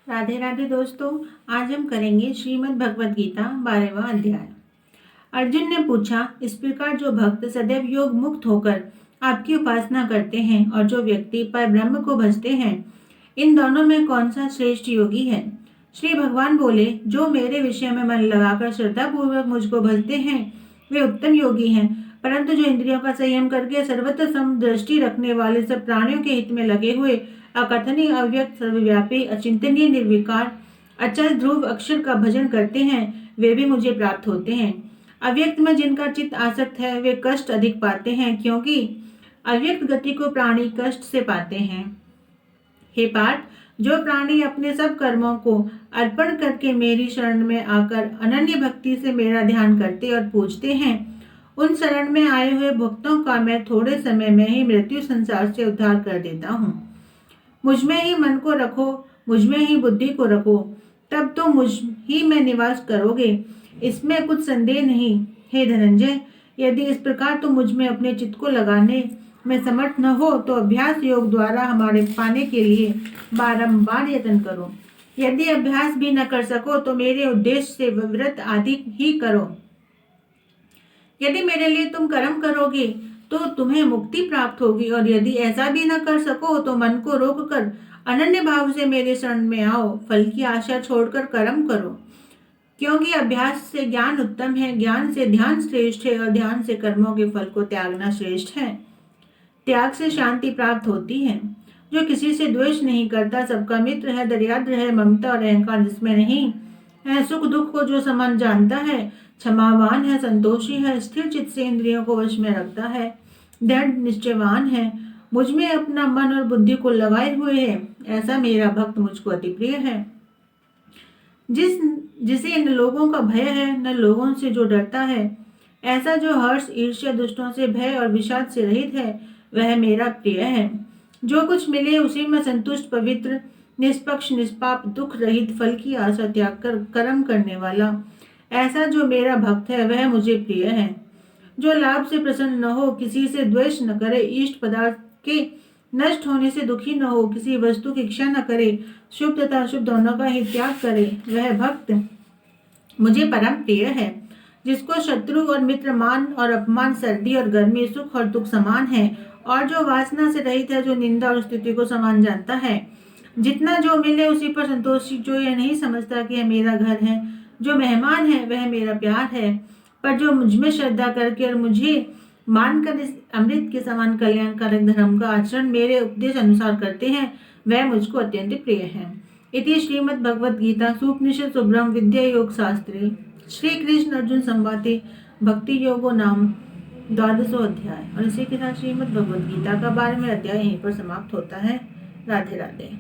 राधे राधे दोस्तों। आज हम करेंगे श्रीमद् भगवद गीता 12वां अध्याय। अर्जुन ने पूछा, इस प्रकार जो भक्त सदैव योग मुक्त होकर आपकी उपासना करते हैं और जो व्यक्ति पर ब्रह्म को भजते हैं, इन दोनों में कौन सा श्रेष्ठ योगी है? श्री भगवान बोले, जो मेरे विषय में मन लगाकर श्रद्धा पूर्वक मुझको भजते हैं वे उत्तम योगी हैं। परंतु जो इंद्रियों का संयम करके सर्वत्र समदृष्टि रखने वाले सब प्राणियों के हित में लगे हुए अकथनीय, अव्यक्त, सर्वव्यापी, अचिंतनीय, निर्विकार, अचल, ध्रुव अक्षर का भजन करते हैं, वे भी मुझे प्राप्त होते हैं। अव्यक्त में जिनका चित्त आसक्त है वे कष्ट अधिक पाते हैं, क्योंकि अव्यक्त गति को प्राणी कष्ट से पाते हैं। हे पार्थ, जो प्राणी अपने सब कर्मों को अर्पण करके मेरी शरण में आकर अनन्य भक्ति से मेरा ध्यान करते और पूजते हैं, उन शरण में आए हुए भक्तों का मैं थोड़े समय में ही मृत्यु संसार से उद्धार कर देता हूँ। मुझ में ही मन को रखो, मुझ में ही बुद्धि को रखो, तब तो मुझ ही में निवास करोगे, इसमें कुछ संदेह नहीं। हे धनंजय, यदि इस प्रकार तुम मुझ में अपने चित्त को लगाने में समर्थ न हो तो अभ्यास योग द्वारा हमारे पाने के लिए बारंबार यत्न करो। यदि अभ्यास भी न कर सको तो मेरे उद्देश्य से व्रत आदि ही करो। यदि मेरे लिए तुम कर्म करोगे तो तुम्हें मुक्ति प्राप्त होगी, और यदि ऐसा भी न कर सको तो मन को रोककर अनन्य भाव से मेरे शरण में आओ। फल की आशा छोड़कर कर्म करो, क्योंकि अभ्यास से ज्ञान उत्तम है, ज्ञान से ध्यान श्रेष्ठ है, और ध्यान से कर्मों के फल को त्यागना श्रेष्ठ है। त्याग से शांति प्राप्त होती है। जो किसी से द्वेष नहीं करता, सबका मित्र है, दयाद्र है, ममता और अहंकार जिसमें नहीं है, सुख दुख को जो समान जानता है, क्षमावान है, संतोषी है, स्थिर चित्त से इंद्रियों को वश में रखता है, दृढ़ निश्चयवान है, मुझ में अपना मन और बुद्धि को लगाए हुए है, ऐसा मेरा भक्त मुझको अति प्रिय है। जिसे न लोगों का भय है न लोगों से जो डरता है, ऐसा जो हर्ष, ईर्ष्या, दुष्टों से भय और विषाद से रहित है, वह मेरा प्रिय है। जो कुछ मिले उसी में संतुष्ट, पवित्र, निष्पक्ष, निष्पाप, दुख रहित, फल की आशा त्याग कर कर्म करने वाला, ऐसा जो मेरा भक्त है वह मुझे प्रिय है। जो लाभ से प्रसन्न न हो, किसी से द्वेष न करे, इष्ट पदार्थ के नष्ट होने से दुखी न हो, किसी वस्तु की इच्छा न करे, शुभ तथा अशुभ दोनों का ही त्याग करे, वह भक्त मुझे परम प्रिय है। जिसको शत्रु और मित्र, मान और अपमान, सर्दी और गर्मी, सुख और दुख समान है, और जो वासना से रहित है, जो निंदा और स्तुति को समान जानता है, जितना जो मिले उसी पर संतोषी, जो यह नहीं समझता कि यह मेरा घर है, जो मेहमान है वह मेरा प्यार है, पर जो मुझ में श्रद्धा करके और मुझे मानकर इस अमृत के समान कल्याणकारक धर्म का आचरण मेरे उपदेश अनुसार करते हैं, वह मुझको अत्यंत प्रिय है। इति श्रीमद् भगवद गीता सूपनिषद सुब्रह्म विद्या योग शास्त्रे श्री कृष्ण अर्जुन संवादे भक्ति योगो नाम 12वां अध्याय। और इसी के साथ श्रीमद् भगवद गीता का 12वां अध्याय यहीं पर समाप्त होता है। राधे राधे।